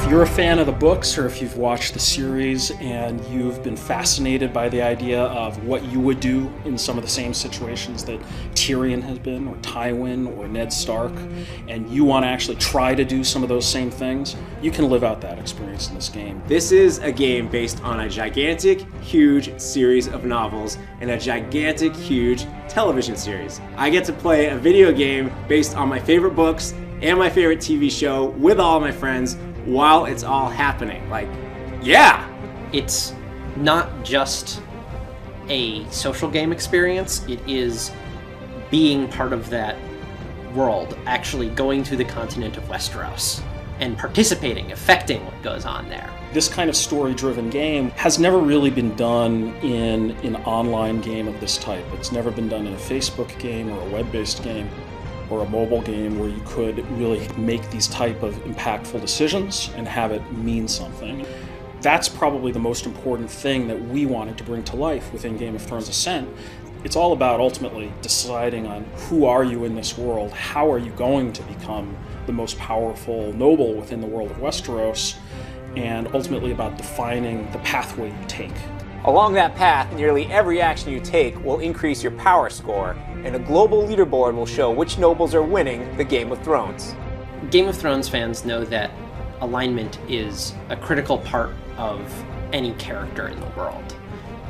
If you're a fan of the books, or if you've watched the series and you've been fascinated by the idea of what you would do in some of the same situations that Tyrion has been, or Tywin, or Ned Stark, and you want to actually try to do some of those same things, you can live out that experience in this game. This is a game based on a gigantic, huge series of novels and a gigantic, huge television series. I get to play a video game based on my favorite books and my favorite TV show with all of my friends while it's all happening. Like, yeah! It's not just a social game experience, it is being part of that world, actually going to the continent of Westeros and participating, affecting what goes on there. This kind of story-driven game has never really been done in an online game of this type. It's never been done in a Facebook game or a web-based game or a mobile game where you could really make these type of impactful decisions and have it mean something. That's probably the most important thing that we wanted to bring to life within Game of Thrones Ascent. It's all about ultimately deciding on who are you in this world, how are you going to become the most powerful noble within the world of Westeros, and ultimately about defining the pathway you take. Along that path, nearly every action you take will increase your power score, and a global leaderboard will show which nobles are winning the Game of Thrones. Game of Thrones fans know that alignment is a critical part of any character in the world,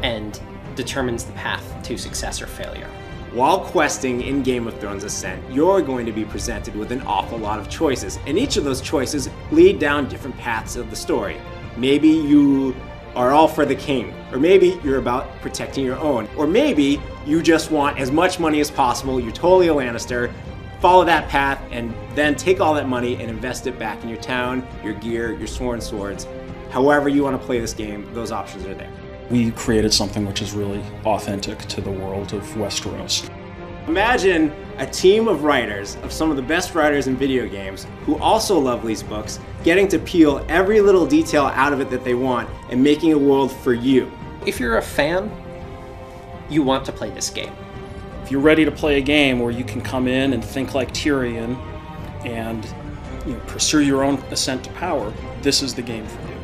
and determines the path to success or failure. While questing in Game of Thrones Ascent, you're going to be presented with an awful lot of choices, and each of those choices lead down different paths of the story. Maybe you are all for the king, or maybe you're about protecting your own, or maybe you just want as much money as possible, you're totally a Lannister, follow that path, and then take all that money and invest it back in your town, your gear, your sworn swords. However you want to play this game, those options are there. We created something which is really authentic to the world of Westeros. Imagine a team of writers, of some of the best writers in video games, who also love these books, getting to peel every little detail out of it that they want and making a world for you. If you're a fan, you want to play this game. If you're ready to play a game where you can come in and think like Tyrion and pursue your own ascent to power, this is the game for you.